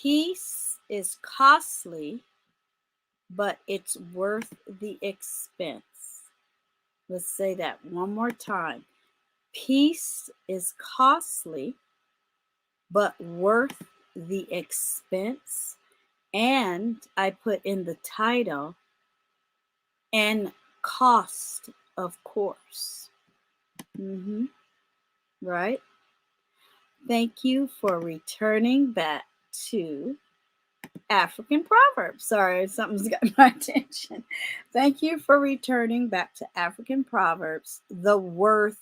Peace is costly, but it's worth the expense. Let's say that one more time. Peace is costly, but worth the expense. And I put in the title, and cost, of course. Right? Thank you for returning back to African Proverbs. Sorry, something's got my attention. Thank you for returning back to African Proverbs, the worth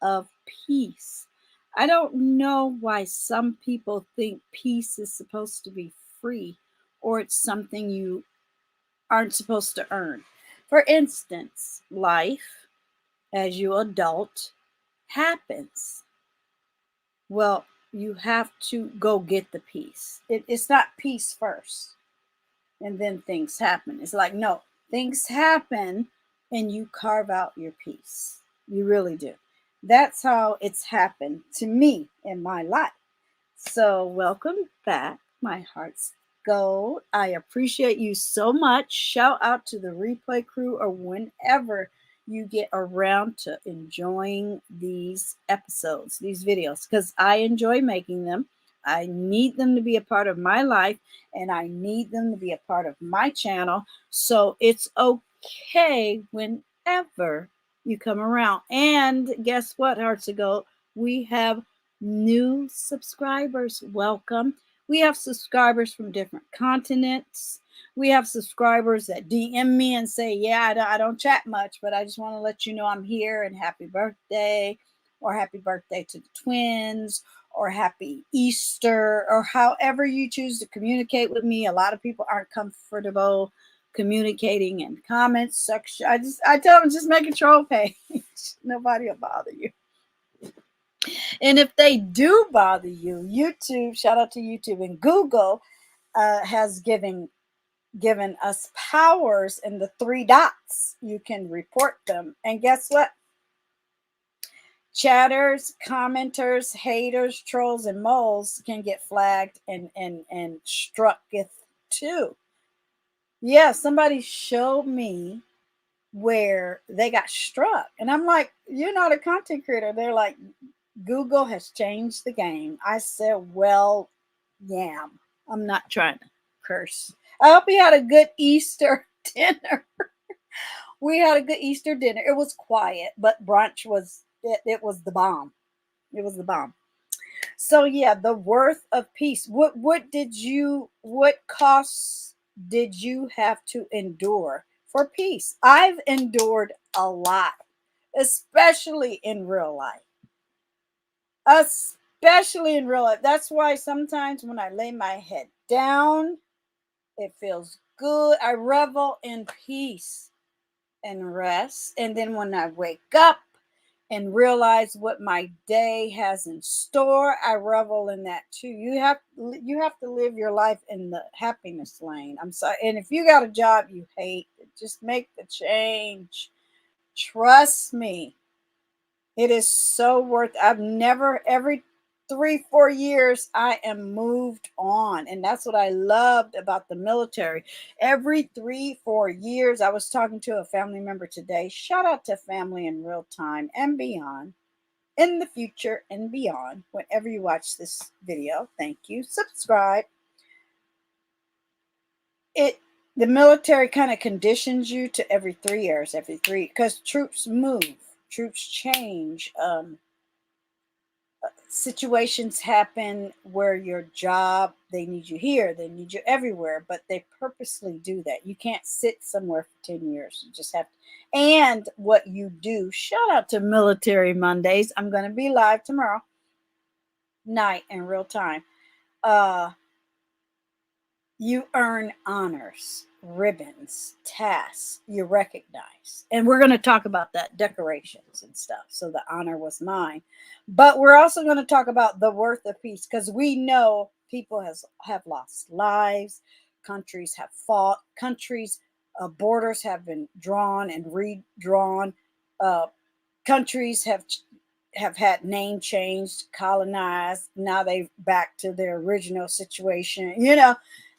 of peace. I don't know why some people think peace is supposed to be free or it's something you aren't supposed to earn. For instance, life as you adult happens. Well, you have to go get the peace. It's not peace first and then things happen. It's like, no, things happen and you carve out your peace. You really do. That's how it's happened to me in my life. So, welcome back, my heart's gold. I appreciate you so much. Shout out to the replay crew or whenever you get around to enjoying these episodes, these videos, because I enjoy making them. I need them to be a part of my life and I need them to be a part of my channel. So it's okay whenever you come around. And guess what, Hearts of Gold? We have new subscribers. Welcome. We have subscribers from different continents. We have subscribers that DM me and say, yeah, I don't chat much, but I just want to let you know I'm here and happy birthday, or happy birthday to the twins, or happy Easter, or however you choose to communicate with me. A lot of people aren't comfortable communicating in comments section. I tell them, just make a troll page. Nobody will bother you. And if they do bother you, YouTube, shout out to YouTube, and Google has given us powers in the 3 dots. You can report them. And guess what? Chatters, commenters, haters, trolls, and moles can get flagged and strucketh too. Yeah, somebody showed me where they got struck. And I'm like, you're not a content creator. They're like, Google has changed the game. I said, well, yam. I'm not trying to curse. I hope you had a good Easter dinner. We had a good Easter dinner. It was quiet, but brunch was, it was the bomb. It was the bomb. So yeah, the worth of peace. What costs did you have to endure for peace? I've endured a lot, especially in real life. Especially in real life. That's why sometimes when I lay my head down, it feels good. I revel in peace and rest. And then when I wake up and realize what my day has in store, I revel in that too. You have to live your life in the happiness lane. I'm sorry. And if you got a job you hate, just make the change. Trust me. It is so worth it. Every 3-4 years, I am moved on. And that's what I loved about the military. Every 3-4 years, I was talking to a family member today. Shout out to family in real time and beyond, in the future and beyond. Whenever you watch this video, thank you. Subscribe. The military kind of conditions you to every 3 years, because troops move. Troops change. Situations happen where your job, they need you here, they need you everywhere, but they purposely do that. You can't sit somewhere for 10 years. You just have to. And what you do, shout out to Military Mondays. I'm going to be live tomorrow night in real time. You earn honors, ribbons, tasks, you're recognized. And we're going to talk about that, decorations and stuff. So the honor was mine. But we're also going to talk about the worth of peace, because we know people have lost lives, countries have fought, borders have been drawn and redrawn, countries have had name changed, colonized. Now they back to their original situation.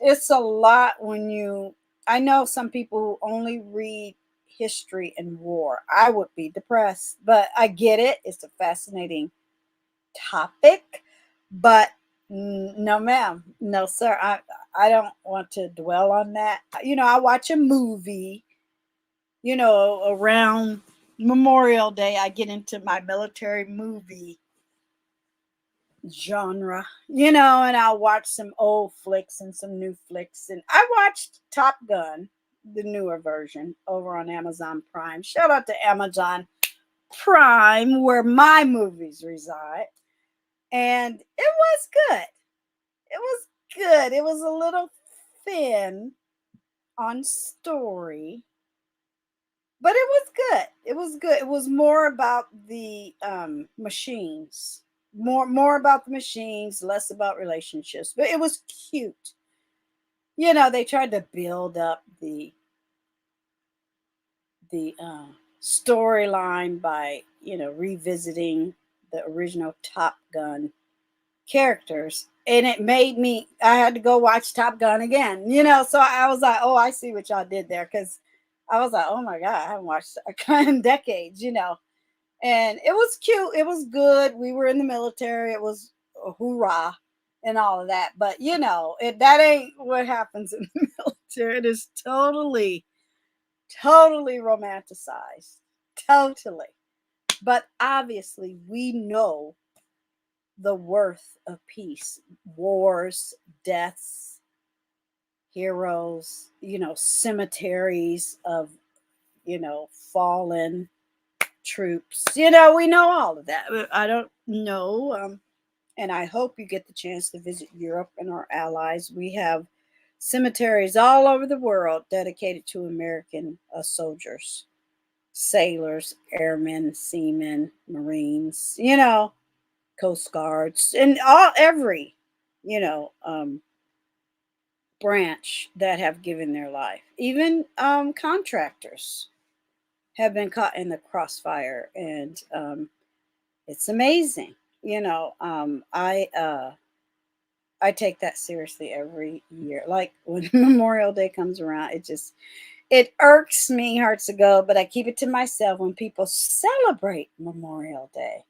It's a lot when you. I know some people who only read history and war. I would be depressed, but I get it. It's a fascinating topic, but no, ma'am, no, sir. I don't want to dwell on that. I watch a movie. Around Memorial Day, I get into my military movie genre, and I'll watch some old flicks and some new flicks. And I watched Top Gun, the newer version, over on Amazon Prime. Shout out to Amazon Prime, where my movies reside. And it was good. It was good. It was a little thin on story, but it was good. It was good. It was more about the machines, more about the machines, less about relationships. But it was cute. They tried to build up the storyline by revisiting the original Top Gun characters, and it made me. I had to go watch Top Gun again. So I was like, oh, I see what y'all did there, because I was like, oh my God, I haven't watched a gun in decades. And it was cute. It was good. We were in the military. It was a hoorah and all of that. But that ain't what happens in the military. It is totally romanticized. Totally. But obviously, we know the worth of peace. Wars, deaths, heroes, cemeteries of, fallen troops. We know all of that. I don't know. And I hope you get the chance to visit Europe and our allies. We have cemeteries all over the world dedicated to American soldiers, sailors, airmen, seamen, Marines, Coast Guards, and every, branch that have given their life. Even contractors have been caught in the crossfire, and it's amazing. I take that seriously every year. Like when Memorial Day comes around, it irks me hearts to go, but I keep it to myself when people celebrate Memorial Day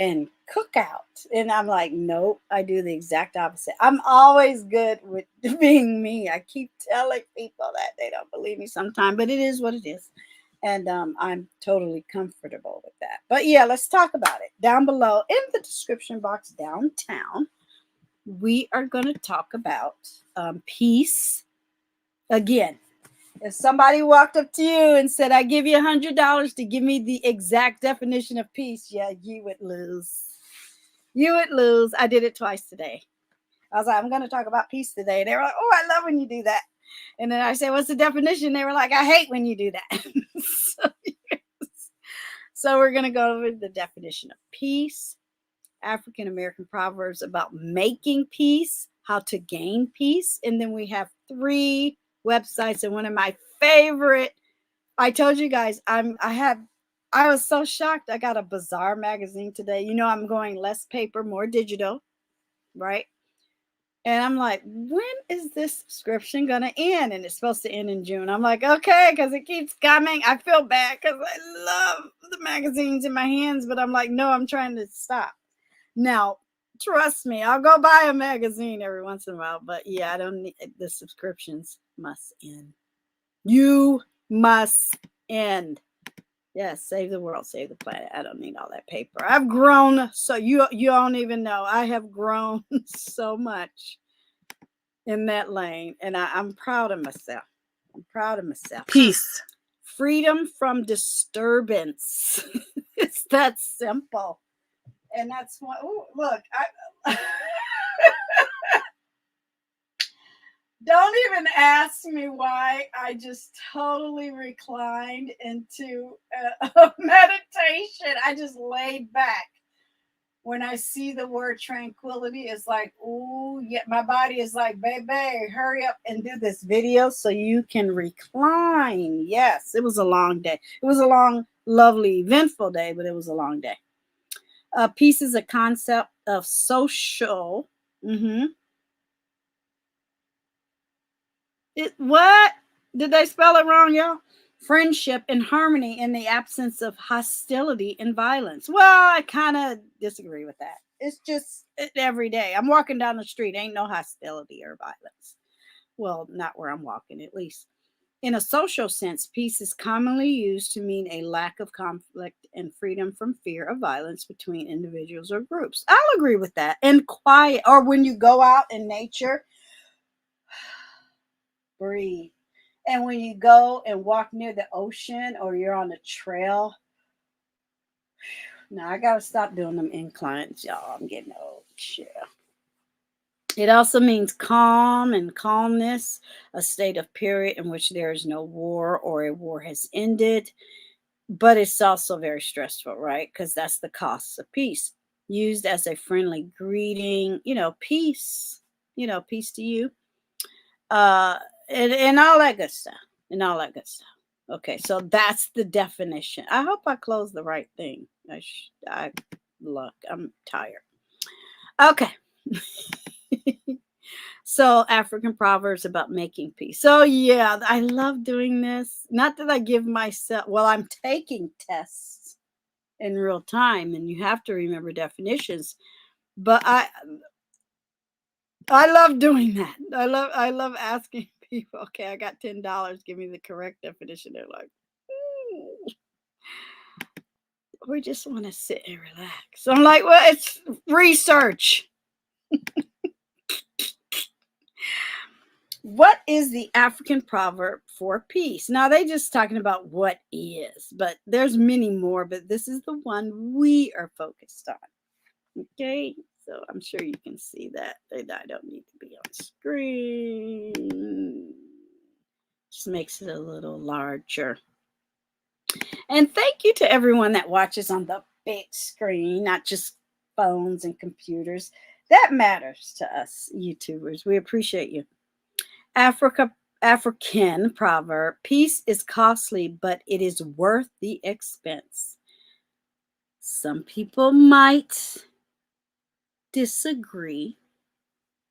and cookout. And I'm like, nope, I do the exact opposite. I'm always good with being me. I keep telling people that. They don't believe me sometimes, but it is what it is. And I'm totally comfortable with that. But yeah, let's talk about it. Down below in the description box downtown, we are going to talk about peace. Again, if somebody walked up to you and said, I give you $100 to give me the exact definition of peace, yeah, you would lose. You would lose. I did it twice today. I was like, I'm going to talk about peace today. They were like, oh, I love when you do that. And then I said, what's the definition? They were like, I hate when you do that. So we're going to go over the definition of peace, African American proverbs about making peace, how to gain peace. And then we have 3 websites, and one of my favorite, I told you guys, I was so shocked. I got a Bazaar magazine today. I'm going less paper, more digital, right? And I'm like, when is this subscription going to end? And it's supposed to end in June. I'm like, okay, because it keeps coming. I feel bad because I love the magazines in my hands, but I'm like, no, I'm trying to stop. Now, trust me, I'll go buy a magazine every once in a while, but yeah, I don't need the subscriptions must end. You must end. Yes, save the world, save the planet. I don't need all that paper. I've grown, so you don't even know. I have grown so much in that lane, and I'm proud of myself. I'm proud of myself. Peace. Freedom from disturbance. It's that simple. And that's why, oh, look, I don't even ask me why I just totally reclined into a meditation. I just laid back. When I see the word tranquility, it's like, oh, yeah, my body is like, baby, hurry up and do this video so you can recline. Yes, it was a long day. It was a long, lovely, eventful day, but it was a long day. Peace is a concept of social. What? Did they spell it wrong, y'all? Friendship and harmony in the absence of hostility and violence. Well, I kind of disagree with that. It's just every day. I'm walking down the street, ain't no hostility or violence. Well, not where I'm walking, at least. In a social sense, peace is commonly used to mean a lack of conflict and freedom from fear of violence between individuals or groups. I'll agree with that. And quiet, or when you go out in nature, breathe. And when you go and walk near the ocean or you're on a trail, now I gotta stop doing them inclines, y'all. I'm getting old. Yeah. It also means calm and calmness, a state of period in which there is no war or a war has ended. But it's also very stressful, right? Because that's the cost of peace. Used as a friendly greeting, peace, peace to you. And all that good stuff. And all that good stuff. Okay, so that's the definition. I hope I closed the right thing. Look, I'm tired. Okay. So African proverbs about making peace. So yeah, I love doing this. Not that I give myself, well, I'm taking tests in real time and you have to remember definitions, but I love doing that. I love asking people, okay, I got $10, give me the correct definition. They're like, we just want to sit and relax. So I'm like, well, it's research. What is the African proverb for peace? Now, they just talking about what is, but there's many more, but this is the one we are focused on. Okay, so I'm sure you can see that. I don't need to be on screen. Just makes it a little larger. And thank you to everyone that watches on the big screen, not just phones and computers. That matters to us YouTubers. We appreciate you. African proverb, peace is costly, but it is worth the expense. Some people might disagree,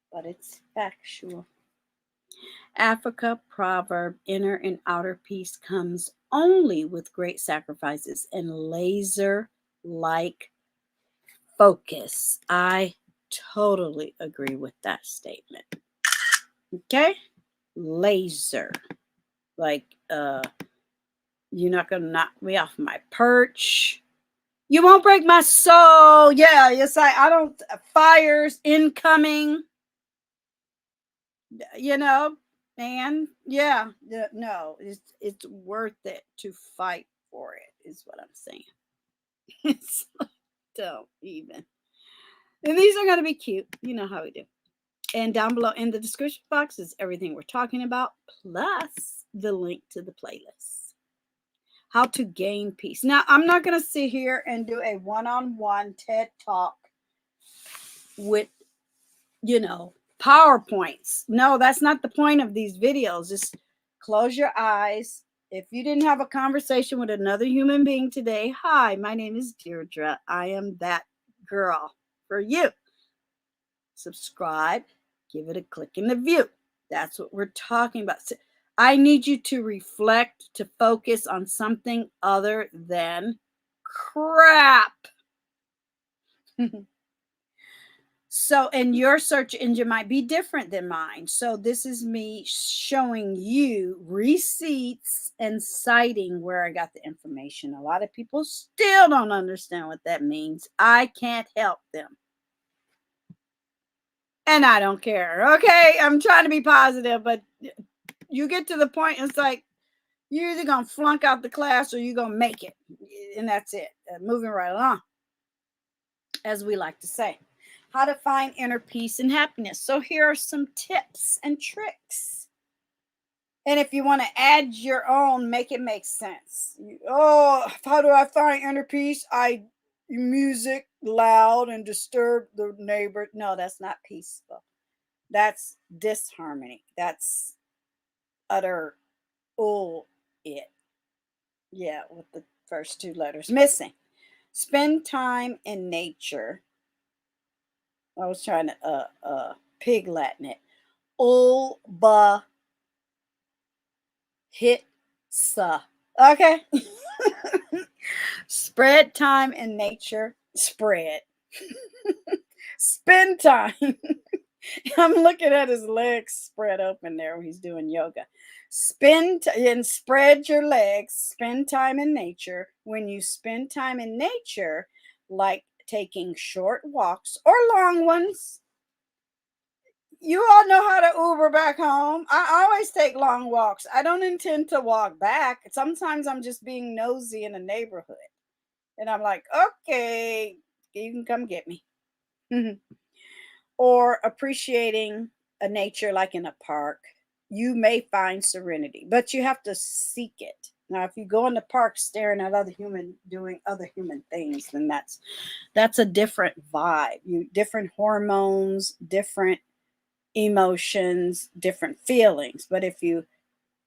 but it's factual. Africa proverb, inner and outer peace comes only with great sacrifices and laser-like focus. I totally agree with that statement. Okay? Laser. Like, you're not gonna knock me off my perch. You won't break my soul. Yeah, yes, I don't. Fires incoming. And yeah, no, it's worth it to fight for it. Is what I'm saying. It's like, don't even. And these are gonna be cute. You know how we do. And down below in the description box is everything we're talking about, plus the link to the playlist. How to gain peace. Now, I'm not going to sit here and do a one-on-one TED Talk with, PowerPoints. No, that's not the point of these videos. Just close your eyes. If you didn't have a conversation with another human being today, hi, my name is Deirdre. I am that girl for you. Subscribe. Give it a click in the view. That's what we're talking about. I need you to reflect, to focus on something other than crap. So, and your search engine might be different than mine. So this is me showing you receipts and citing where I got the information. A lot of people still don't understand what that means. I can't help them. And I don't care. Okay, I'm trying to be positive, but you get to the point, it's like you're either going to flunk out the class or you're going to make it. And that's it. Moving right along, as we like to say. How to find inner peace and happiness. So here are some tips and tricks. And if you want to add your own, make it make sense. How do I find inner peace? Music loud and disturb the neighbor. No, that's not peaceful. That's disharmony. That's utter it. Yeah, with the first two letters missing. Spend time in nature. I was trying to pig Latin it. Ulba hit sa. Okay. Spread time in nature. Spread. Spend time. I'm looking at his legs spread open there when he's doing yoga. And spread your legs. Spend time in nature. When you spend time in nature, like taking short walks or long ones, you all know how to Uber back home. I always take long walks. I don't intend to walk back. Sometimes I'm just being nosy in a neighborhood. And I'm like, okay, you can come get me. Or appreciating a nature like in a park. You may find serenity, but you have to seek it. Now, if you go in the park staring at other human doing other human things, then that's a different vibe. Different hormones, different emotions, different feelings. But if you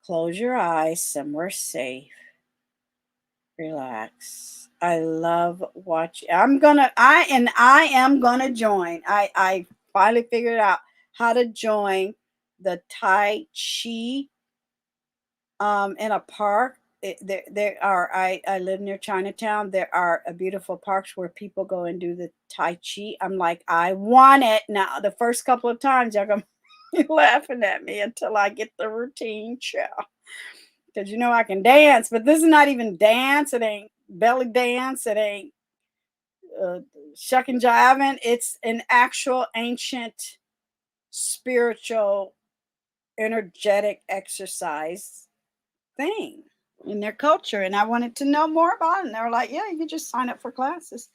close your eyes somewhere safe, relax. I love watching. I am gonna join. I finally figured out how to join the Tai Chi in a park. There are I live near Chinatown. There are beautiful parks where people go and do the Tai Chi. I'm like, I want it now. The first couple of times y'all gonna be laughing at me until I get the routine, child. Because you know I can dance, but this is not even dance. It ain't belly dance. It ain't shuck and jiving. It's an actual ancient spiritual energetic exercise thing in their culture. And I wanted to know more about it. And they were like, yeah, you can just sign up for classes.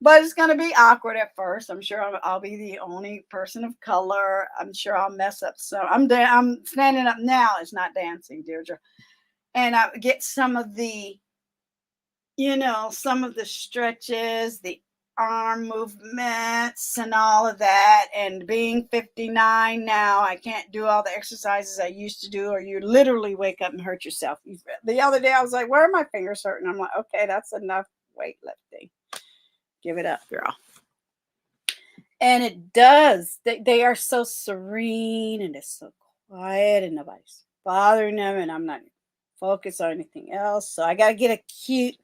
But it's going to be awkward at first. I'm sure I'll be the only person of color. I'm sure I'll mess up. So I'm standing up now. It's not dancing, Deirdre. And I get some of the stretches, the arm movements and all of that. And being 59 now, I can't do all the exercises I used to do, or you literally wake up and hurt yourself. The other day I was like, where are my fingers hurting? I'm like, okay, that's enough weightlifting. Give it up, girl. And it does. They are so serene and it's so quiet and nobody's bothering them, and I'm not focused on anything else. So I got to get a cute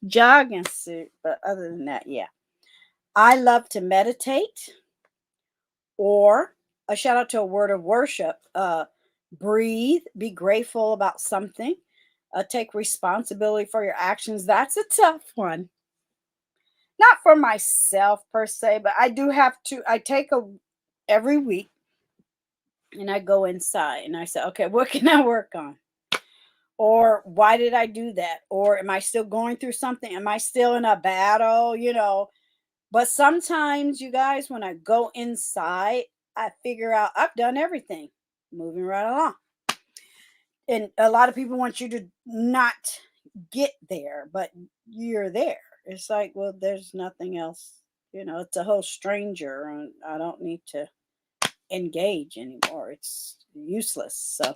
jogging suit. But other than that, yeah. I love to meditate, or a shout out to a word of worship. Breathe, be grateful about something, take responsibility for your actions. That's a tough one. Not for myself per se, but I do have to. I take every week and I go inside and I say, okay, what can I work on? Or why did I do that? Or am I still going through something? Am I still in a battle? But sometimes, you guys, when I go inside, I figure out I've done everything, moving right along. And a lot of people want you to not get there, but you're there. It's like, well, there's nothing else. It's a whole stranger, and I don't need to engage anymore. It's useless. So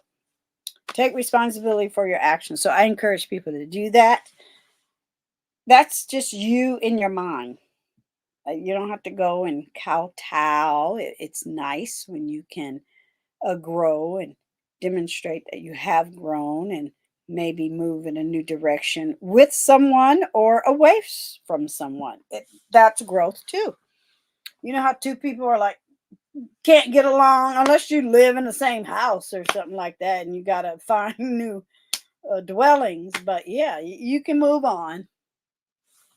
take responsibility for your actions. So I encourage people to do that. That's just you in your mind. You don't have to go and kowtow. It's nice when you can grow and demonstrate that you have grown and maybe move in a new direction with someone or away from someone. That's growth too. You know how two people are like, can't get along unless you live in the same house or something like that, and you got to find new dwellings. But yeah, you can move on.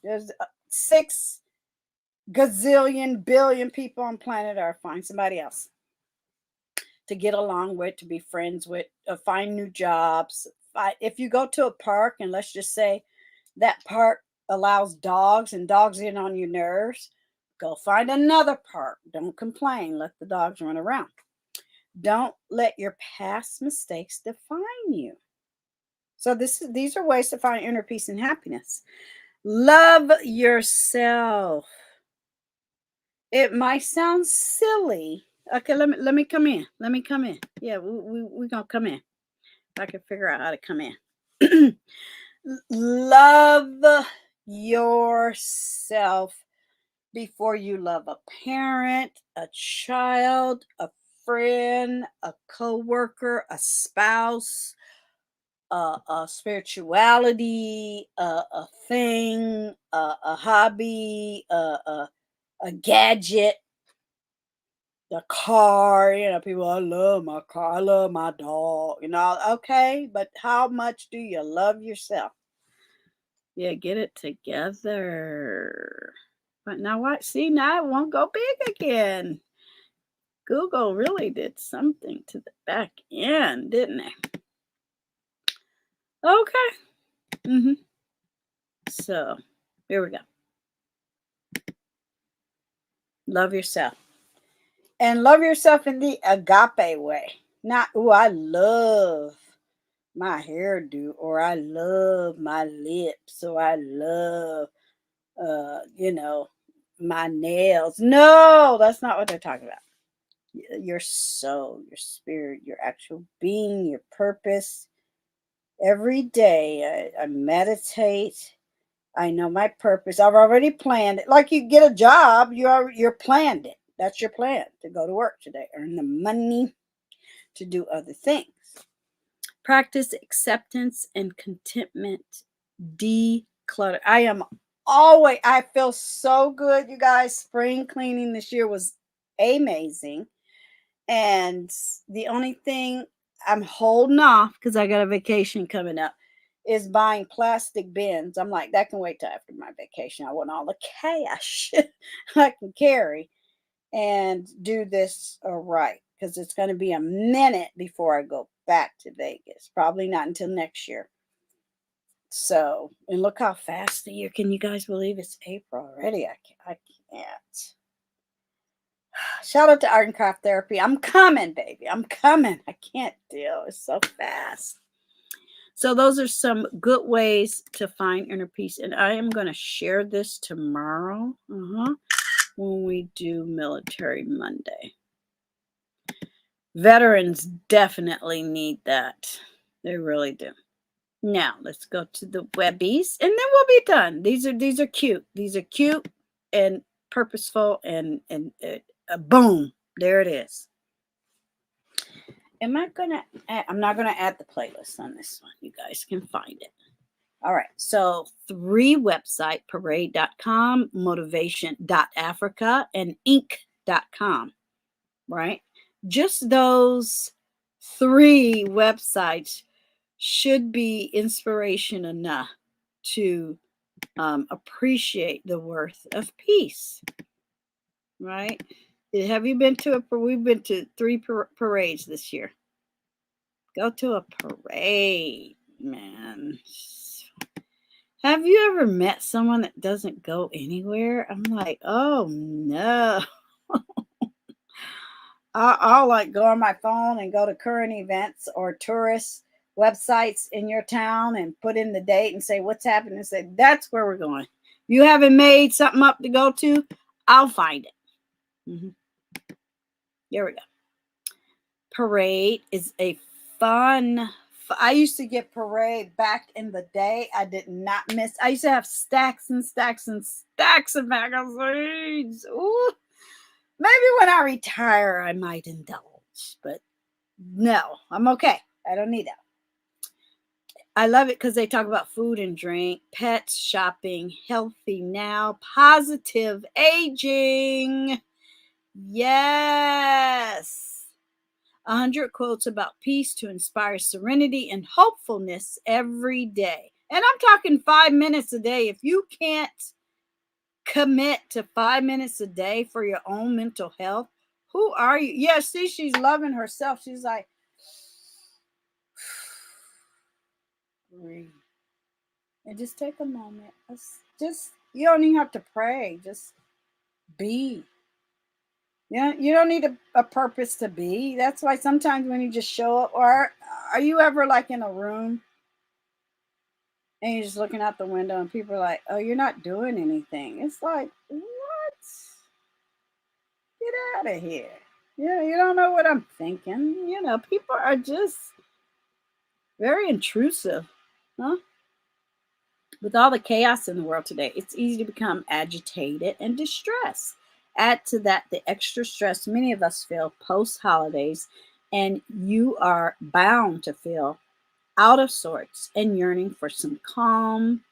There's 6 gazillion billion people on planet Earth. Find somebody else to get along with, to be friends with, find new jobs. If you go to a park, and let's just say that park allows dogs and dogs get on your nerves, go find another park. Don't complain. Let the dogs run around. Don't let your past mistakes define you. So these are ways to find inner peace and happiness. Love yourself. It might sound silly. Okay, let me come in. Let me come in. Yeah, we're gonna come in. I can figure out how to come in. Love yourself before you love a parent, a child, a friend, a coworker, a spouse, a spirituality, a thing, a hobby, a gadget, the car. You know, people, I love my car, I love my dog. You know, okay, but how much do you love yourself? Yeah, get it together. But now what? See, now it won't go big again. Google really did something to the back end, didn't they? Okay. So here we go. Love yourself. And love yourself in the agape way. Not, oh, I love my hairdo, or I love my lips, or I love, you know, my nails. No, that's not what they're talking about. Your soul, your spirit, your actual being, your purpose. Every day I meditate. I know my purpose. I've already planned it. Like you get a job, you're planned it. That's your plan, to go to work today, earn the money to do other things. Practice acceptance and contentment. Declutter. I feel so good, you guys. Spring cleaning this year was amazing. And the only thing I'm holding off, because I got a vacation coming up, is buying plastic bins. I'm like, that can wait till after my vacation. I want all the cash I can carry and do this right, because it's going to be a minute before I go back to Vegas. Probably not until next year. So, and look how fast the year. Can you guys believe it's April already? I can't. Shout out to Art and Craft Therapy. I'm coming, baby. I'm coming. I can't deal. It's so fast. So those are some good ways to find inner peace. And I am going to share this tomorrow when we do Military Monday. Veterans definitely need that. They really do. Now let's go to the Webbies, and then we'll be done. These are cute. These are cute and purposeful, and boom, there it is. I'm not gonna add the playlist on this one. You guys can find it. All right. So 3 website: parade.com, motivation.africa, and inc.com. Right? Just those 3 websites should be inspiration enough to appreciate the worth of peace. Right? Have you been to we've been to 3 parades this year. Go to a parade, man. Have you ever met someone that doesn't go anywhere? I'm like, oh no. I'll like go on my phone and go to current events or tourist websites in your town and put in the date and say what's happening, and say that's where we're going. You haven't made something up to go to, I'll find it. Here we go. Parade is a fun. I used to get parade back in the day. I did not miss. I used to have stacks and stacks and stacks of magazines. Ooh. Maybe when I retire, I might indulge, but no, I'm okay. I don't need that. I love it because they talk about food and drink, pets, shopping, healthy now, positive aging. Yes. 100 quotes about peace to inspire serenity and hopefulness every day. And I'm talking 5 minutes a day. If you can't commit to 5 minutes a day for your own mental health, who are you? Yeah, see, she's loving herself. She's like, breathe. And just take a moment. Just, you don't even have to pray. Just be. You don't need a purpose to be. That's why sometimes when you just show up, or are you ever like in a room and you're just looking out the window and people are like, oh, you're not doing anything. It's like, what? Get out of here. Yeah, you don't know what I'm thinking. You know, people are just very intrusive. Huh? With all the chaos in the world today, it's easy to become agitated and distressed. Add to that the extra stress many of us feel post holidays, and you are bound to feel out of sorts and yearning for some calm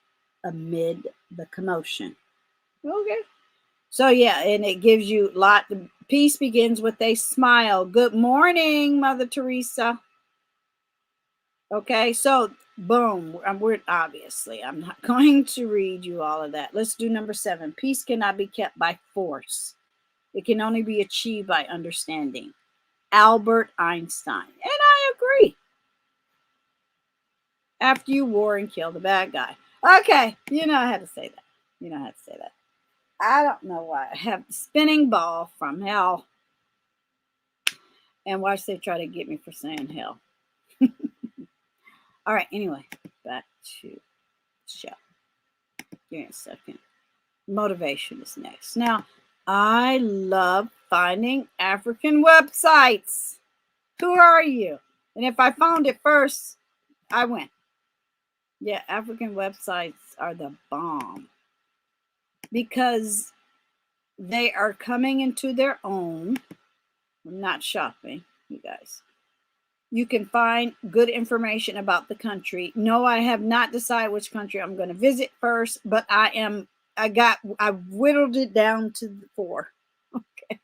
amid the commotion. Okay. So yeah, and it gives you lot. Peace begins with a smile. Good morning, Mother Teresa. Okay, so boom, we're obviously I'm not going to read you all of that. Let's do number 7. Peace cannot be kept by force. It can only be achieved by understanding. Albert Einstein. And I agree. After you war and kill the bad guy. Okay, you know I had to say that. You know I had to say that. I don't know why I have the spinning ball from hell. And watch they try to get me for saying hell. All right, anyway, back to the show. Give me a second. Motivation is next. Now, I love finding African websites. Who are you? And if I found it first, I win. Yeah, African websites are the bomb because they are coming into their own. I'm not shopping, you guys. You can find good information about the country. No, I have not decided which country I'm going to visit first, but I whittled it down to 4. Okay.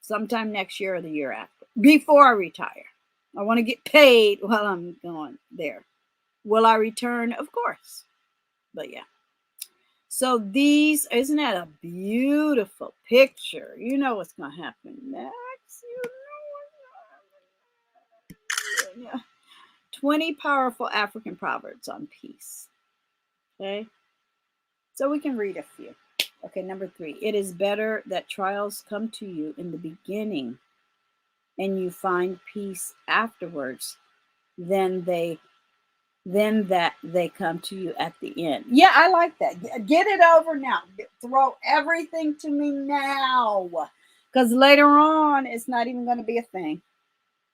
Sometime next year or the year after, before I retire. I want to get paid while I'm going there. Will I return? Of course. But yeah. So these, isn't that a beautiful picture? You know what's going to happen next. You know what's going to happen. Yeah. 20 powerful African proverbs on peace. Okay. So we can read a few. Okay, number 3. It is better that trials come to you in the beginning and you find peace afterwards than that they come to you at the end. Yeah, I like that. Get it over now. Throw everything to me now. Because later on, it's not even going to be a thing.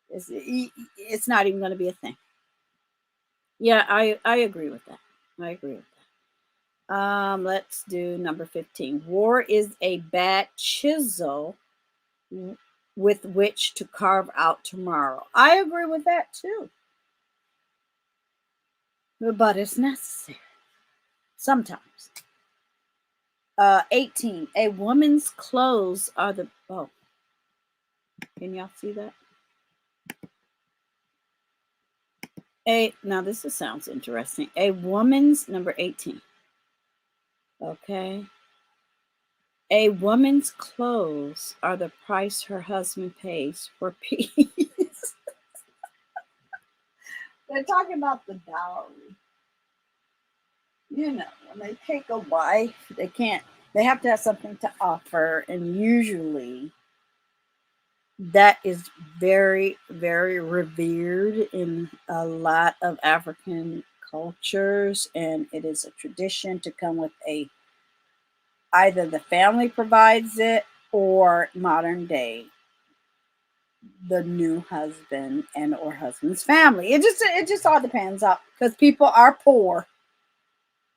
It's not even going to be a thing. Yeah, I agree with that. I agree with that. Let's do number 15. War is a bad chisel with which to carve out tomorrow. I agree with that too. But it's necessary sometimes. 18. A woman's clothes are the can y'all see that? Now this sounds interesting. A woman's number 18. Okay. A woman's clothes are the price her husband pays for peace. They're talking about the dowry. You know, when they take a wife, they have to have something to offer, and usually that is very, very revered in a lot of African cultures, and it is a tradition to come with either the family provides it or modern day the new husband and or husband's family. It just all depends on because people are poor.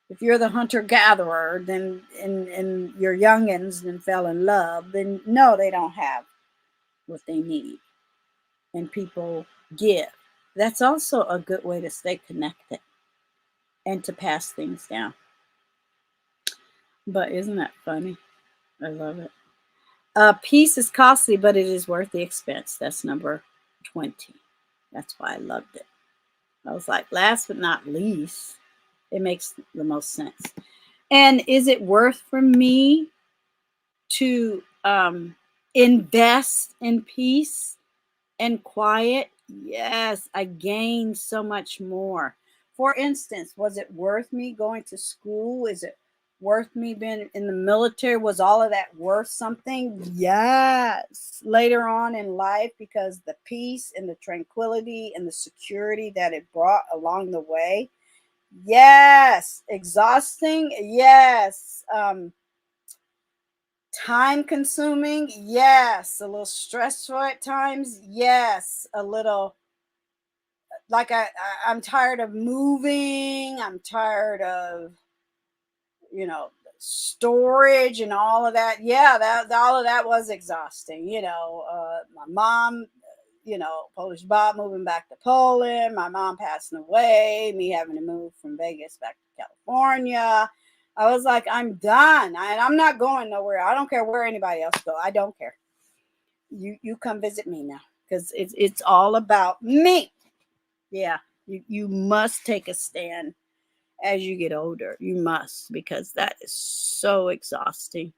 If you're the hunter gatherer, then and your youngins then fell in love, then no, they don't have what they need, and people give. That's also a good way to stay connected and to pass things down. But isn't that funny? I love it. Peace is costly, but it is worth the expense. That's number 20. That's why I loved it. I was like, last but not least, it makes the most sense. And is it worth for me to invest in peace and quiet? Yes, I gained so much more. For instance, was it worth me going to school? Is it worth me being in the military? Was all of that worth something? Yes. Later on in life, because the peace and the tranquility and the security that it brought along the way. Yes. Exhausting. Yes. Time consuming. Yes. A little stressful at times. Yes. A little like I'm tired of moving. I'm tired of, you know, storage and all of that. Yeah, that all of that was exhausting. You know, my mom, you know, Polish Bob moving back to Poland, my mom passing away, me having to move from Vegas back to California. I was like, I'm done. And I'm not going nowhere. I don't care where anybody else go. I don't care. You come visit me now, because it's all about me. Yeah, you must take a stand as you get older. You must, because that is so exhausting.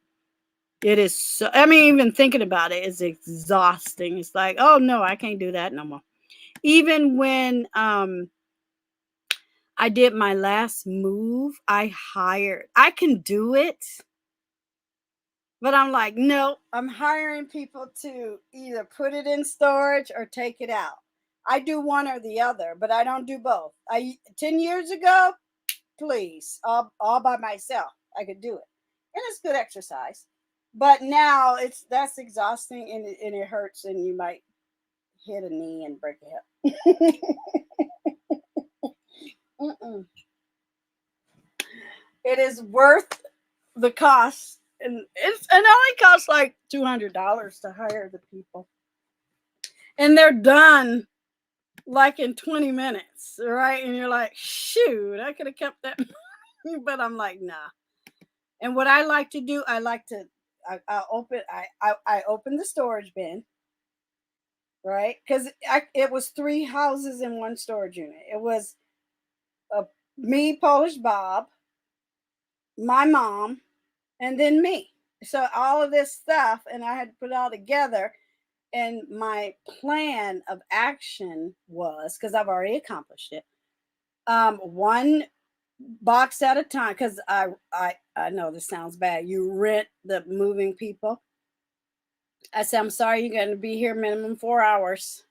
It is so, I mean, even thinking about it is exhausting. It's like, oh no, I can't do that no more. Even when I did my last move, I can do it. But I'm like, no, I'm hiring people to either put it in storage or take it out. I do one or the other, but I don't do both. 10 years ago, please, all by myself, I could do it. And it's good exercise. But now that's exhausting, and it hurts, and you might hit a knee and break a hip. It is worth the cost, and it only costs like $200 to hire the people, and they're done like in 20 minutes, right? And you're like, shoot, I could have kept that, but I'm like, nah. And what I like to do, I open the storage bin, right? Because it was 3 houses in one storage unit. It was me, Polish Bob, my mom, and then me. So all of this stuff, and I had to put it all together. And my plan of action was, because I've already accomplished it, one box at a time. Because I know this sounds bad. You rent the moving people. I said, I'm sorry, you're going to be here minimum 4 hours.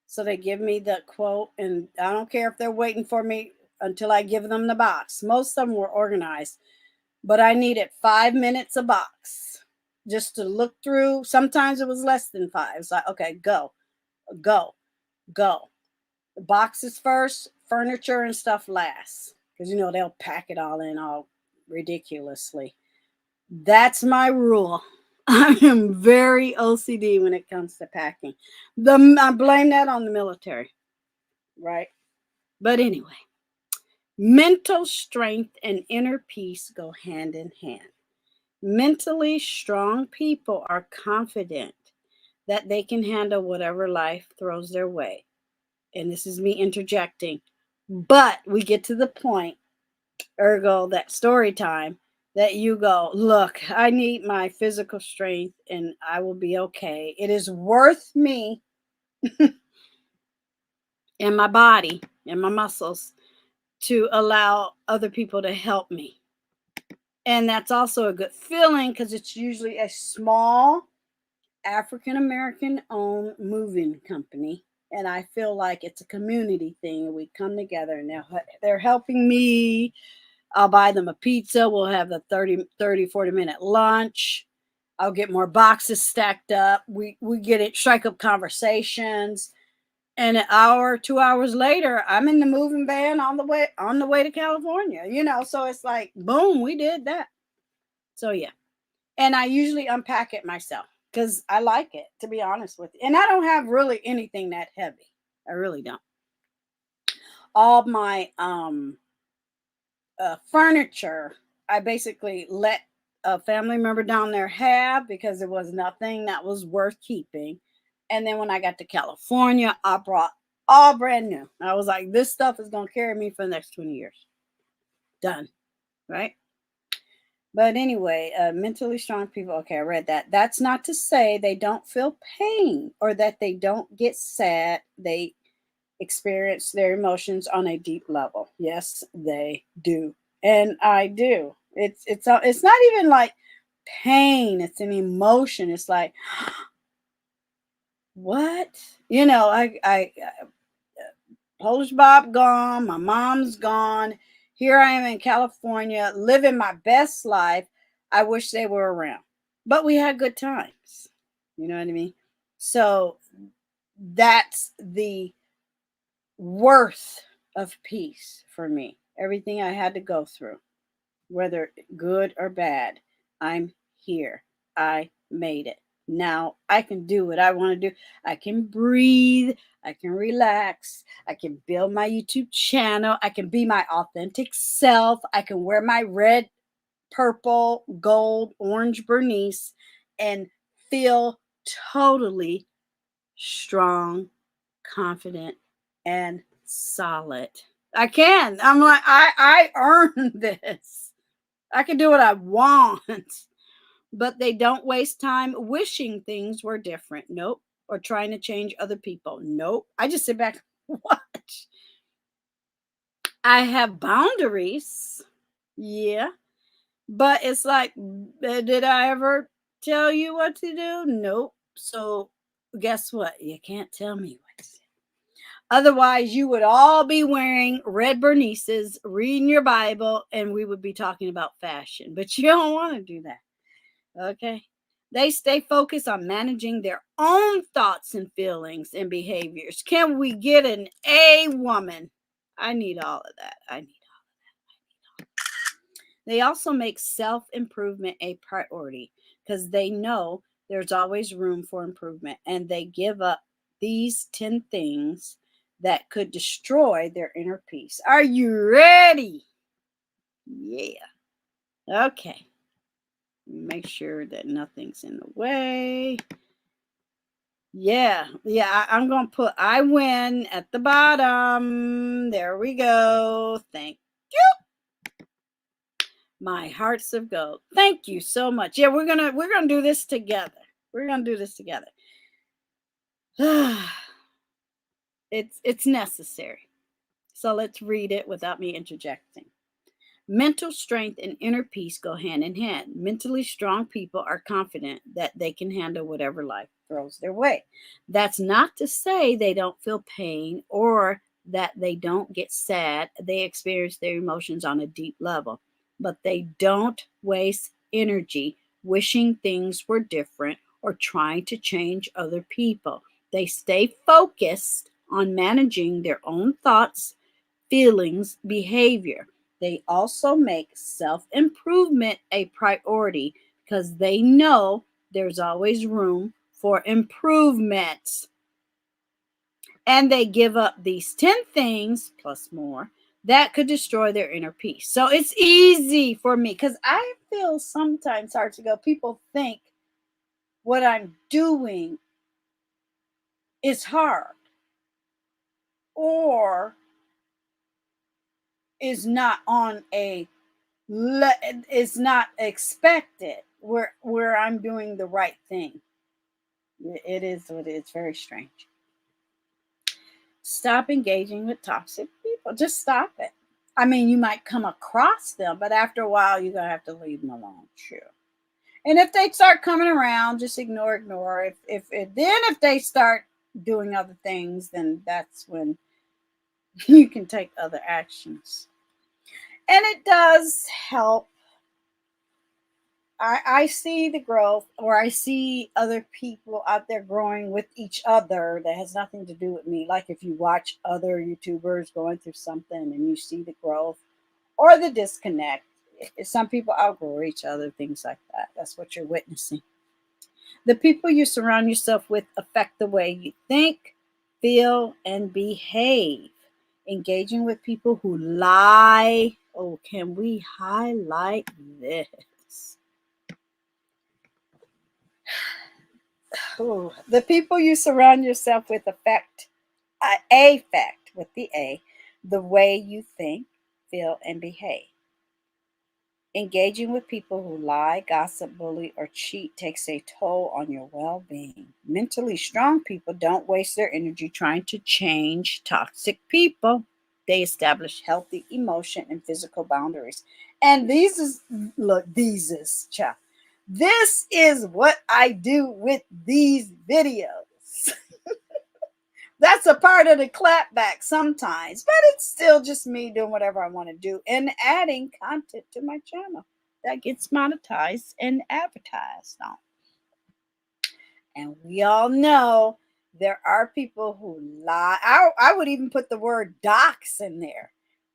So they give me the quote, and I don't care if they're waiting for me until I give them the box. Most of them were organized, but I needed 5 minutes a box just to look through. Sometimes it was less than 5. It's like, okay, go. The boxes first, furniture and stuff last, because you know they'll pack it all in all ridiculously. That's my rule. I am very OCD when it comes to packing. I blame that on the military, right? But anyway, mental strength and inner peace go hand in hand. Mentally strong people are confident that they can handle whatever life throws their way. And this is me interjecting. But we get to the point, ergo, that story time, that you go, look, I need my physical strength and I will be okay. It is worth me and my body and my muscles to allow other people to help me. And that's also a good feeling, because it's usually a small African American owned moving company. And I feel like it's a community thing. We come together and they're helping me. I'll buy them a pizza. We'll have a 40 minute lunch. I'll get more boxes stacked up. We get it, strike up conversations. And an hour, 2 hours later, I'm in the moving van on the way to California, you know. So it's like, boom, we did that. So yeah. And I usually unpack it myself, because I like it, to be honest with you. And I don't have really anything that heavy. I really don't. All my furniture, I basically let a family member down there have, because it was nothing that was worth keeping. And then when I got to California, I brought all brand new. I was like, this stuff is going to carry me for the next 20 years. Done. Right? But anyway, mentally strong people. Okay, I read that. That's not to say they don't feel pain or that they don't get sad. They experience their emotions on a deep level. Yes, they do. And I do. It's not even like pain. It's an emotion. It's like, what? You know, I Polish Bob gone, my mom's gone. Here I am in California, living my best life. I wish they were around, but we had good times. You know what I mean? So that's the worth of peace for me. Everything I had to go through, whether good or bad, I'm here. I made it. Now I can do what I want to do. I can breathe. I can relax. I can build my YouTube channel. I can be my authentic self. I can wear my red, purple, gold, orange Bernice and feel totally strong, confident, and solid. I can. I'm like, I earned this. I can do what I want. But they don't waste time wishing things were different. Nope. Or trying to change other people. Nope. I just sit back and watch. I have boundaries. Yeah. But it's like, did I ever tell you what to do? Nope. So guess what? You can't tell me what to do. Otherwise, you would all be wearing red Bernices, reading your Bible, and we would be talking about fashion. But you don't want to do that. Okay? They stay focused on managing their own thoughts and feelings and behaviors. Can we get an A woman? I need all of that. I need all of that. They also make self-improvement a priority because they know there's always room for improvement, and they give up these 10 things that could destroy their inner peace. Are you ready? Yeah. Okay. Make sure that nothing's in the way. Yeah. I'm going to put I win at the bottom. There we go. Thank you. My hearts of gold. Thank you so much. Yeah, we're gonna do this together. We're gonna do this together. It's necessary. So let's read it without me interjecting. Mental strength and inner peace go hand in hand. Mentally strong people are confident that they can handle whatever life throws their way. That's not to say they don't feel pain or that they don't get sad. They experience their emotions on a deep level, but they don't waste energy wishing things were different or trying to change other people. They stay focused on managing their own thoughts, feelings, behavior. They also make self-improvement a priority because they know there's always room for improvement. And they give up these 10 things plus more that could destroy their inner peace. So it's easy for me because I feel sometimes hard to go. People think what I'm doing is hard or is not on a it's not expected where I'm doing the right thing. It is what it is. Very strange. Stop engaging with toxic people. Just stop it. I mean, you might come across them, but after a while, you're gonna have to leave them alone. Sure. And if they start coming around, just ignore. If they start doing other things, then that's when you can take other actions. And it does help. I see the growth, or I see other people out there growing with each other that has nothing to do with me. Like if you watch other YouTubers going through something and you see the growth or the disconnect. Some people outgrow each other, things like that. That's what you're witnessing. The people you surround yourself with affect the way you think, feel, and behave. Engaging with people who lie. Oh, can we highlight this? Ooh, the people you surround yourself with affect with the A, the way you think, feel, and behave. Engaging with people who lie, gossip, bully, or cheat takes a toll on your well-being. Mentally strong people don't waste their energy trying to change toxic people. They establish healthy emotion and physical boundaries. And this is what I do with these videos. That's a part of the clapback sometimes, but it's still just me doing whatever I want to do and adding content to my channel that gets monetized and advertised on. And we all know There are people who lie. I would even put the word dox in there.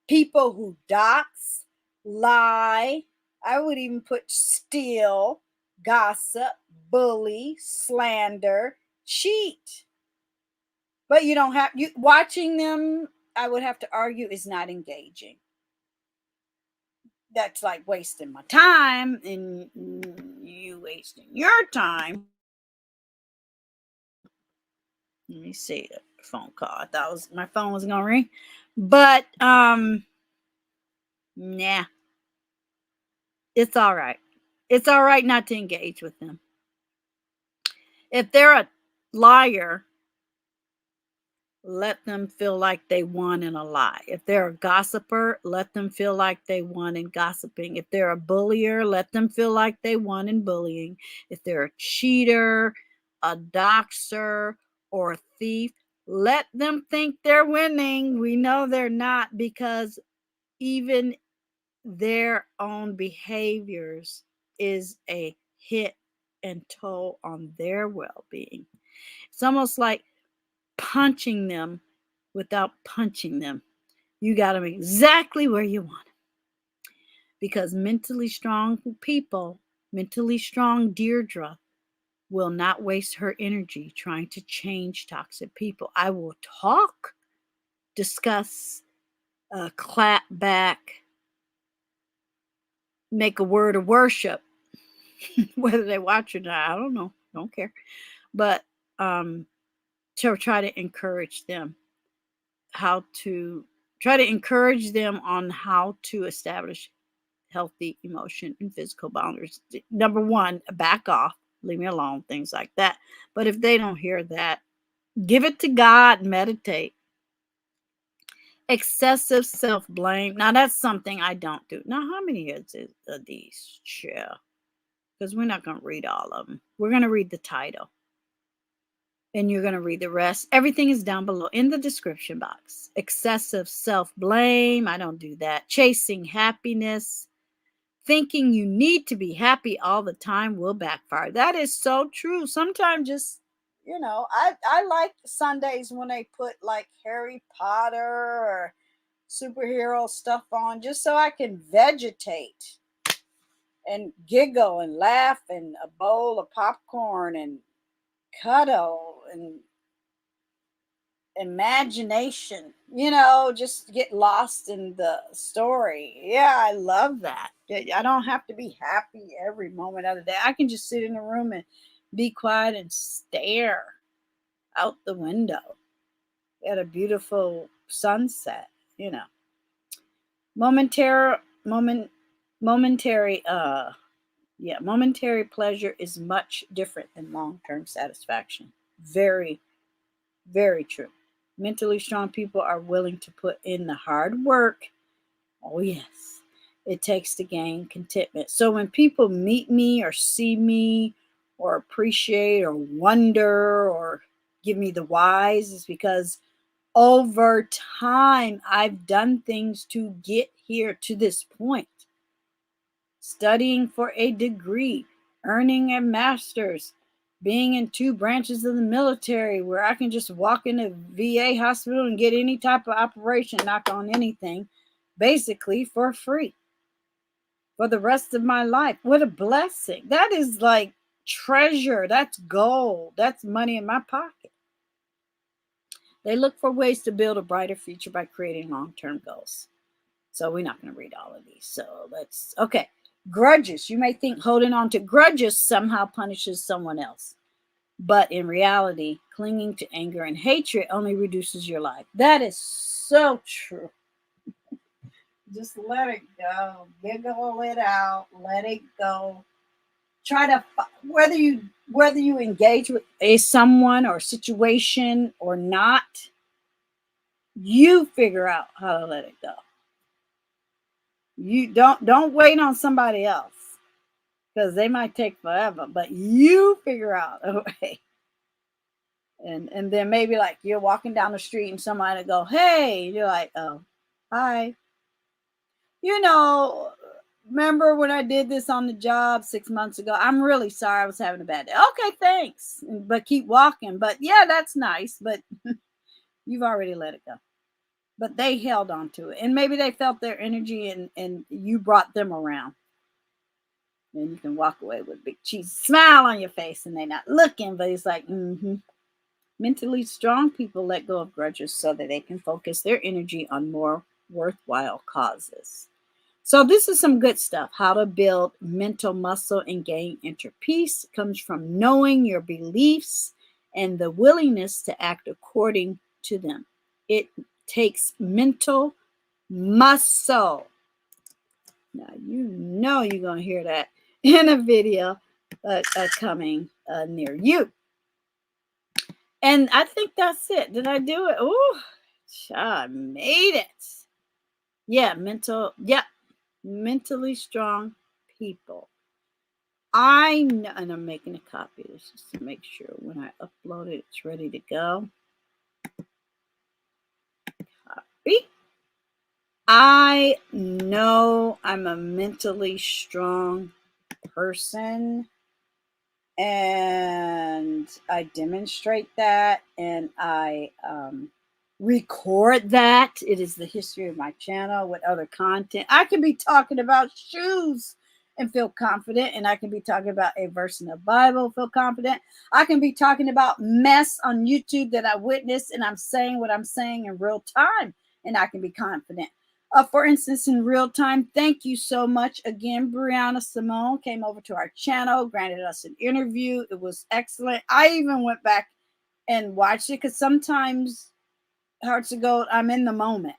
People who dox, lie. I would even put steal, gossip, bully, slander, cheat. But you don't have you watching them, I would have to argue, is not engaging. That's like wasting my time and you wasting your time. Let me see the phone call. I thought my phone was gonna ring. But nah. It's all right. It's all right not to engage with them. If they're a liar, let them feel like they won in a lie. If they're a gossiper, let them feel like they won in gossiping. If they're a bullier, let them feel like they won in bullying. If they're a cheater, a doxer, or a thief, let them think they're winning. We know they're not, because even their own behaviors is a hit and toll on their well-being. It's almost like punching them without punching them. You got them exactly where you want them. Because mentally strong people, mentally strong Deirdre, will not waste her energy trying to change toxic people. I will talk, discuss, clap back, make a word of worship. Whether they watch or not, I don't know. Don't care. But to try to encourage them on how to establish healthy emotion and physical boundaries. Number one, back off, leave me alone, things like that. But if they don't hear that, give it to God, meditate. Excessive self-blame. Now that's something I don't do. Now, how many is these? Yeah. Because we're not going to read all of them. We're going to read the title. And you're going to read the rest. Everything is down below in the description box. Excessive self-blame. I don't do that. Chasing happiness. Thinking you need to be happy all the time will backfire. That is so true. Sometimes just, I like Sundays when they put like Harry Potter or superhero stuff on just so I can vegetate and giggle and laugh and a bowl of popcorn and cuddle and imagination, just get lost in the story. Yeah, I love that. I don't have to be happy every moment of the day. I can just sit in a room and be quiet and stare out the window at a beautiful sunset, momentary moment momentary momentary pleasure is much different than long-term satisfaction. Very, very true. Mentally strong people are willing to put in the hard work. Oh, yes. It takes to gain contentment. So when people meet me or see me or appreciate or wonder or give me the whys, it's because over time I've done things to get here to this point. Studying for a degree, earning a master's, being in 2 branches of the military where I can just walk in a VA hospital and get any type of operation, knock on anything, basically for free for the rest of my life. What a blessing. That is like treasure. That's gold. That's money in my pocket. They look for ways to build a brighter future by creating long-term goals. So we're not going to read all of these. So okay. Grudges. You may think holding on to grudges somehow punishes someone else. But in reality, clinging to anger and hatred only reduces your life. That is so true. Just let it go. Giggle it out. Let it go. Try to, whether you engage with someone or situation or not, you figure out how to let it go. You don't wait on somebody else, because they might take forever, but you figure out a way. And then maybe like you're walking down the street and somebody go, hey, you're like, oh, hi. remember when I did this on the job 6 months ago? I'm really sorry I was having a bad day. Okay, thanks. But keep walking. But yeah, that's nice. But you've already let it go. But they held on to it. And maybe they felt their energy and you brought them around. And you can walk away with a big cheesy smile on your face and they're not looking, but it's like, Mentally strong people let go of grudges so that they can focus their energy on more worthwhile causes. So this is some good stuff. How to build mental muscle and gain inner peace comes from knowing your beliefs and the willingness to act according to them. It takes mental muscle. Now, you know you're going to hear that in a video coming near you. And I think that's it. Did I do it? Oh, I made it. Yeah, mentally strong people. I know, and I'm making a copy of this just to make sure when I upload it, it's ready to go. Copy. I know I'm a mentally strong person, and I demonstrate that, and I record that. It is the history of my channel with other content. I can be talking about shoes and feel confident, and I can be talking about a verse in the Bible, feel confident. I can be talking about mess on YouTube that I witnessed, and I'm saying what I'm saying in real time, and I can be confident. For instance, in real time, thank you so much again. Brianna Simone came over to our channel, granted us an interview. It was excellent. I even went back and watched it because sometimes, Hearts of Gold, I'm in the moment.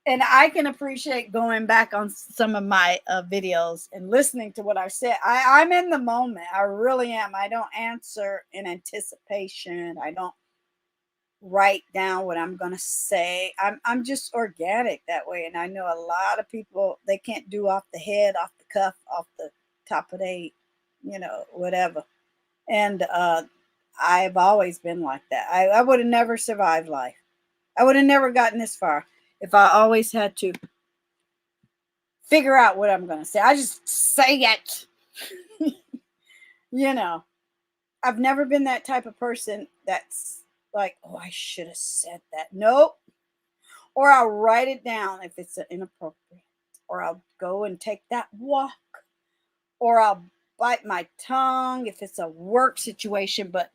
And I can appreciate going back on some of my videos and listening to what I said. I'm in the moment. I really am. I don't answer in anticipation. I don't write down what I'm going to say. I'm just organic that way. And I know a lot of people, they can't do off the head, off the cuff, off the top of their, whatever. And I've always been like that. I would have never survived life. I would have never gotten this far if I always had to figure out what I'm going to say. I just say it. I've never been that type of person that's like, oh, I should have said that. Nope. Or I'll write it down if it's inappropriate. Or I'll go and take that walk. Or I'll bite my tongue if it's a work situation, but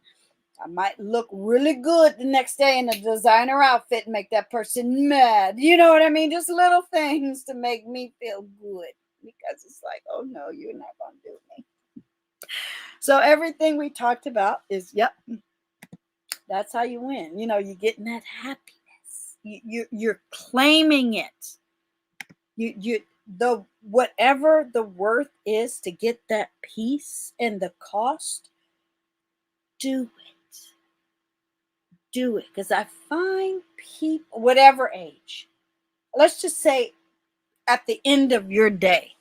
I might look really good the next day in a designer outfit and make that person mad. You know what I mean? Just little things to make me feel good, because it's like, oh no, you're not going to do me. So everything we talked about is, yep, that's how you win. You're getting that happiness. You're claiming it. Whatever the worth is to get that peace and the cost, do it. Do it. Because I find people, whatever age, let's just say at the end of your day,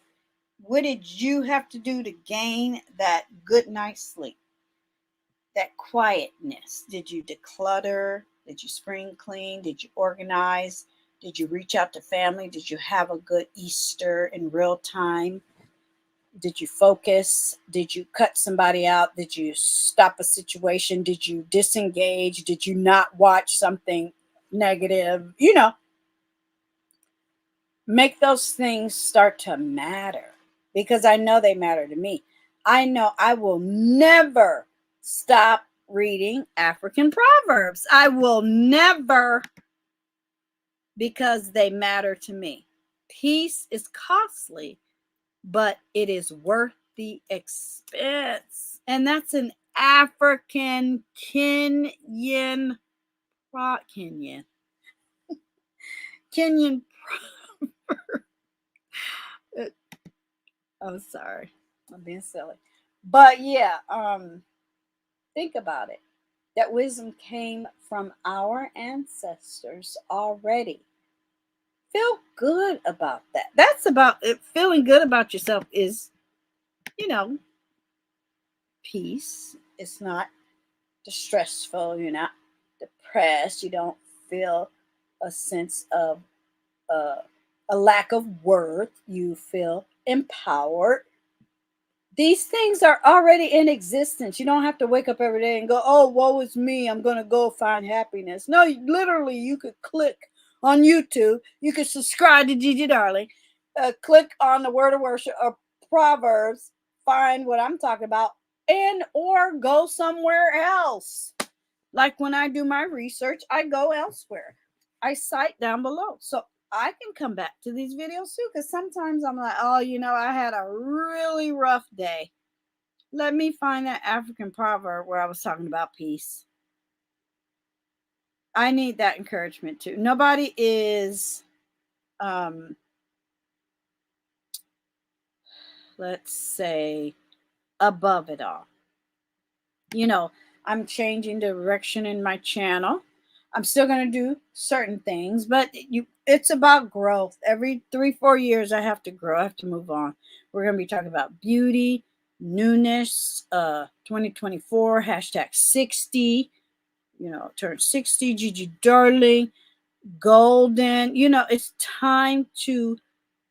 what did you have to do to gain that good night's sleep? That quietness. Did you declutter? Did you spring clean? Did you organize? Did you reach out to family? Did you have a good Easter in real time? Did you focus? Did you cut somebody out? Did you stop a situation? Did you disengage? Did you not watch something negative? Make those things start to matter, because I know they matter to me. I know I will never stop reading African proverbs. I will never, because they matter to me. Peace is costly, but it is worth the expense. And that's an African Kenyan proverb. Oh, sorry. I'm being silly. But yeah, think about it. That wisdom came from our ancestors already. Feel good about that. That's about it. Feeling good about yourself is, peace. It's not distressful. You're not depressed. You don't feel a sense of a lack of worth, you feel empowered. These things are already in existence. You don't have to wake up every day and go, oh, woe is me, I'm going to go find happiness. No, literally, you could click on YouTube. You could subscribe to Gigi Darling. Click on the Word of Worship or Proverbs. Find what I'm talking about. And or go somewhere else. Like when I do my research, I go elsewhere. I cite down below. So I can come back to these videos too, because sometimes I'm like, oh, I had a really rough day. Let me find that African proverb where I was talking about peace. I need that encouragement too. Nobody is, let's say, above it all. I'm changing direction in my channel. I'm still going to do certain things, but it's about growth. Every 3-4 years, I have to grow. I have to move on. We're going to be talking about beauty, newness, 2024, hashtag 60, turn 60, Gigi Darling, golden. It's time to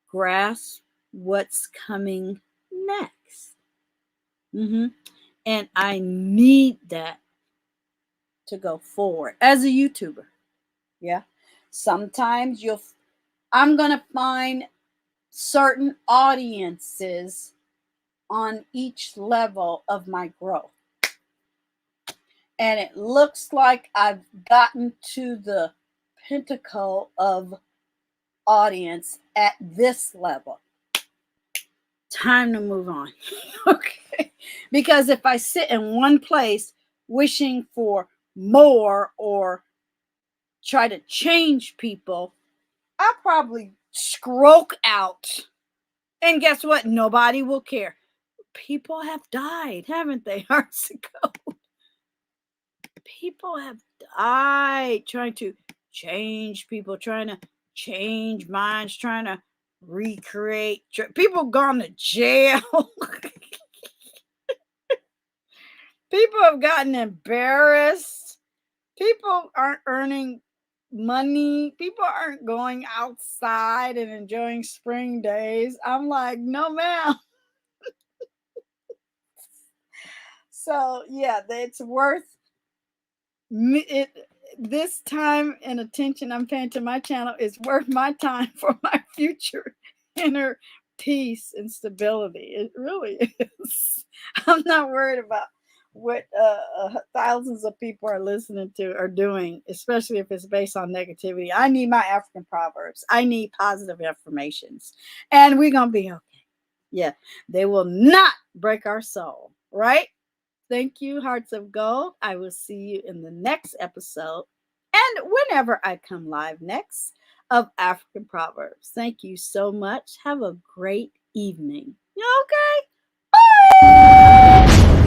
grasp what's coming next. And I need that to go forward as a YouTuber. Yeah. Sometimes I'm going to find certain audiences on each level of my growth. And it looks like I've gotten to the pinnacle of audience at this level. Time to move on. Okay. Because if I sit in one place wishing for more or try to change people, I'll probably stroke out. And guess what? Nobody will care. People have died, haven't they? HUGz. People have died trying to change people, trying to change minds, trying to recreate. People gone to jail. People have gotten embarrassed. People aren't earning money. People aren't going outside and enjoying spring days. I'm like, no, ma'am. So, yeah, it's worth it. This time and attention I'm paying to my channel is worth my time for my future inner peace and stability. It really is. I'm not worried about what thousands of people are listening to or doing, especially if it's based on negativity. I need my African proverbs. I need positive affirmations, and we're gonna be okay. Yeah, they will not break our soul, right? Thank you, Hearts of Gold. I will see you in the next episode and whenever I come live next of African Proverbs. Thank you so much. Have a great evening. You okay? Bye.